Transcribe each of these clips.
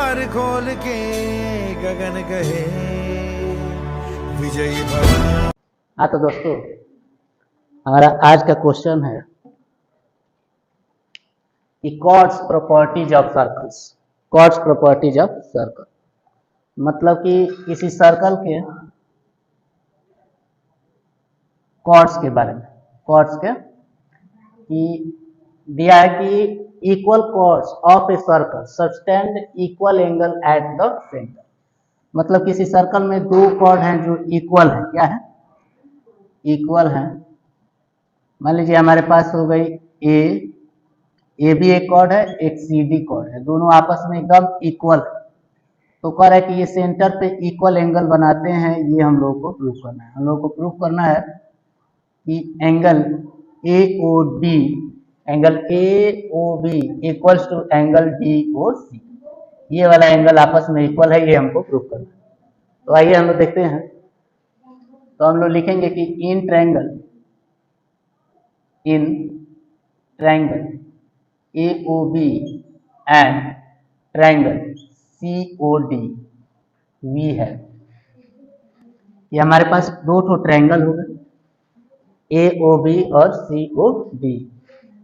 द्वार खोल के गगन कहे विजयी भव। हाँ तो दोस्तों, हमारा आज का क्वेश्चन है कि chords properties of circles. Chords properties of circle मतलब कि किसी सर्कल के कॉर्ड्स के बारे में। कॉर्ड्स के कि दिया है कि equal chords of a circle subtend equal angle at the centre. मतलब किसी सर्कल में दो कॉर्ड हैं जो इक्वल है। क्या है? इक्वल है। मान लीजिए हमारे पास हो गई ए भी एक कॉर्ड है, एक सी डी कॉर्ड है, दोनों आपस में एकदम इक्वल है। तो कह रहा है कि ये सेंटर पे इक्वल एंगल बनाते हैं। ये हम लोग को प्रूव करना है। हम लोग को प्रूव करना है कि angle A O D, angle A O B equals to angle D O C. ये वाला एंगल आपस में इक्वल है, ये हमको प्रूव करना है। तो आइए हम लोग देखते हैं। तो हम लोग लिखेंगे कि in triangle A O B and triangle C O D वी है। ये हमारे पास दो ठो ट्रायंगल हो गए, ए ओ बी और सी ओ डी।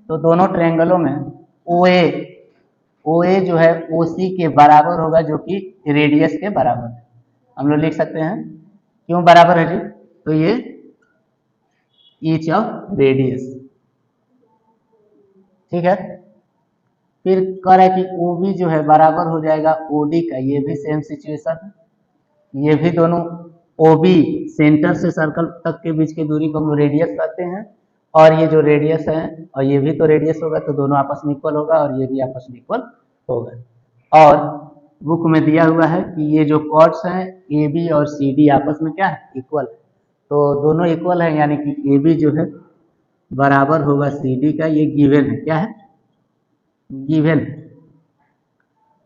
तो दोनों ट्रायंगलों में ओ ए जो है ओ सी के बराबर होगा, जो कि रेडियस के बराबर है। हम लोग लिख सकते हैं क्यों बराबर है जी? तो ये ईच ऑफ रेडियस, ठीक है। फिर कह रहा है कि ओ बी जो है बराबर हो जाएगा ओ डी का। ये भी सेम सिचुएशन है। ये भी दोनों ओ बी सेंटर से सर्कल तक के बीच की दूरी को हम रेडियस कहते हैं, और ये जो रेडियस है और ये भी तो रेडियस होगा, तो दोनों आपस में इक्वल होगा और ये भी आपस में इक्वल होगा। और बुक में दिया हुआ है कि ये जो कॉर्ड्स हैं ए बी और सी डी आपस में क्या है? इक्वल है। तो दोनों इक्वल है, यानी कि ए बी जो है बराबर होगा सी डी का। ये गिवन है। क्या है? गिवन।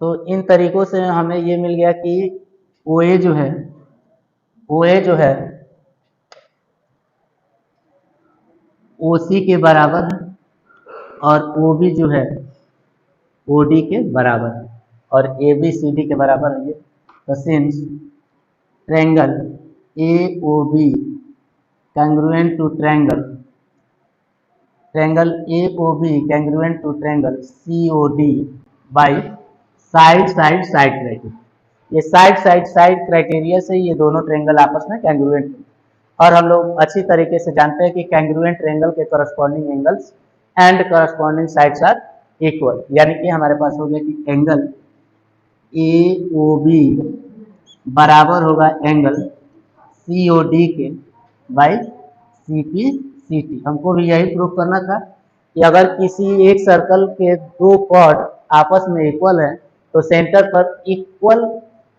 तो इन तरीकों से हमें ये मिल गया कि ओ ए जो है ओ सी के बराबर है और ओ बी जो है ओ डी के बराबर है और ए बी सी डी के बराबर है। ये तो since triangle A O B congruent to triangle AOB congruent to triangle COD by side criteria। ये साइड क्राइटेरिया से ये दोनों ट्रायंगल आपस में कैंग्रुएंट है। और हम लोग अच्छी तरीके से जानते हैं कि कैंग्रुएंट ट्रायंगल के corresponding angles and corresponding sides are equal. यानी कि हमारे पास हो गया कि एंगल AOB बराबर होगा एंगल COD के बाई CPCT। हमको भी यही प्रूफ करना था कि अगर किसी एक सर्कल के दो कॉर्ड आपस में इक्वल है तो सेंटर पर इक्वल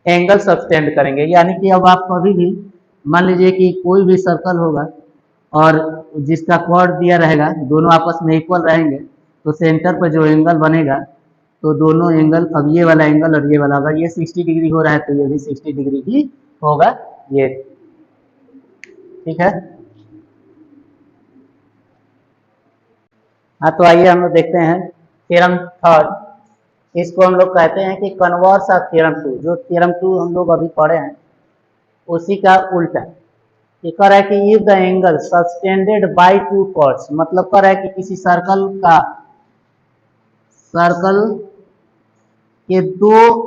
एंगल सब्सटेंड करेंगे। यानी कि अब आप कभी भी मान लीजिए कि कोई भी सर्कल होगा और जिसका कॉर्ड दिया रहेगा दोनों आपस में इक्वल रहेंगे, तो सेंटर पर जो एंगल बनेगा तो दोनों एंगल, अब ये वाला एंगल और ये वाला, अगर ये 60 डिग्री हो रहा है तो ये भी 60 डिग्री ही होगा। ये ठीक है। हाँ तो आइए हम लोग देखते हैं थ्योरम थर्ड। इसको हम लोग कहते हैं कि कन्वर्स ऑफ थ्योरम 2। जो थ्योरम 2 हम लोग अभी पढ़े हैं उसी का उल्टा। ये कह रहा है कि if the angle subtended by two chords, मतलब कह रहा है कि किसी सर्कल के दो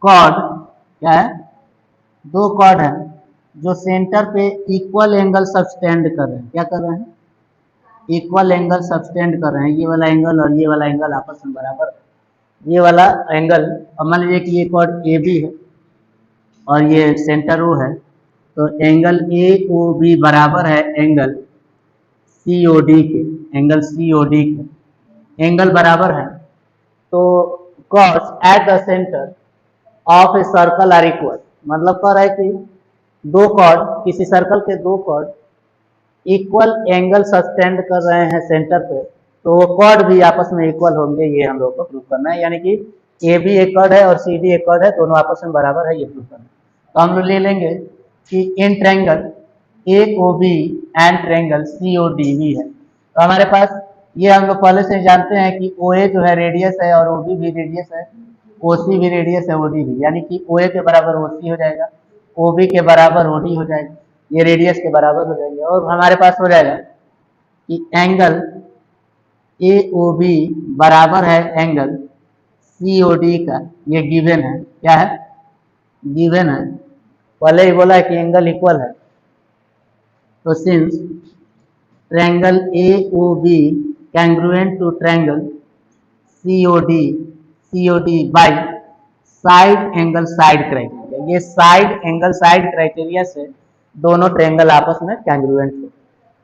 कॉर्ड, क्या है? दो कॉर्ड है जो सेंटर पे इक्वल एंगल सब्सटेंड कर रहे हैं। क्या कर रहे हैं? इक्वल एंगल सब्सटेंड कर रहे हैं। ये वाला एंगल और ये वाला एंगल आपस में बराबर है। ये वाला एंगल, अब मान लीजिए कि ये कॉर्ड ए बी है और ये सेंटर ओ है, तो एंगल ए ओ बी बराबर है एंगल सी ओ डी के। एंगल सी ओ डी के एंगल बराबर है। तो chords at the centre of a circle are equal. मतलब कह रहा है कि दो कॉर्ड, किसी सर्कल के दो कॉर्ड इक्वल एंगल सस्टेंड कर रहे हैं सेंटर पे, तो वो कॉर्ड भी आपस में इक्वल होंगे। ये हम लोग को प्रूव करना है। यानी कि ए बी एक कॉर्ड है और सी डी एक कॉर्ड है, दोनों आपस में बराबर है, ये प्रूव करना है। तो हम लोग ले लेंगे कि in triangle A O B and triangle C O D वी है। तो हमारे पास ये हम लोग पहले से जानते हैं कि ओ ए जो है रेडियस है और ओ बी भी रेडियस है। OC भी रेडियस है, OD भी, यानी कि OA के बराबर OC हो जाएगा, OB के बराबर OD हो जाएगा, ये रेडियस के बराबर हो जाएंगे। और हमारे पास हो जाएगा कि एंगल AOB बराबर है एंगल COD का, ये गिवन है, क्या है, गिवन है, पहले ही बोला है कि एंगल इक्वल है। तो since triangle AOB congruent to triangle COD by side angle side criteria, ये साइड एंगल साइड क्राइटेरिया से दोनों ट्रायंगल आपस में कैंग्रुएंट हो।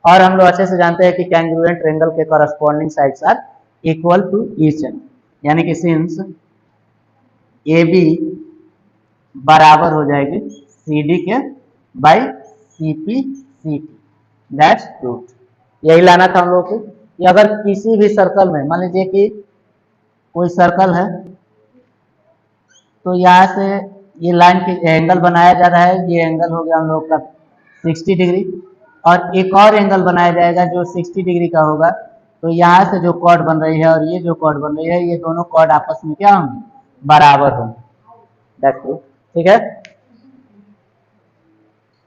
और हम लोग अच्छे से जानते हैं कि कैंग्रुएंट ट्रायंगल के corresponding sides are equal to each other, यानी कि सिंस AB बराबर हो जाएगी CD के बाई CP दैट्स प्रूव्ड। यही लाना था हम लोग को कि अगर किसी भी सर्कल में, मान लीजिए कि कोई सर्कल है, तो यहाँ से ये लाइन के एंगल बनाया जा रहा है, ये एंगल हो गया हम लोग का 60 डिग्री, और एक और एंगल बनाया जाएगा जो 60 डिग्री का होगा। तो यहाँ से जो कॉर्ड बन रही है और ये जो कॉर्ड बन रही है, ये दोनों कॉर्ड आपस में क्या होंगे, बराबर होंगे। दैट्स इट, ठीक है।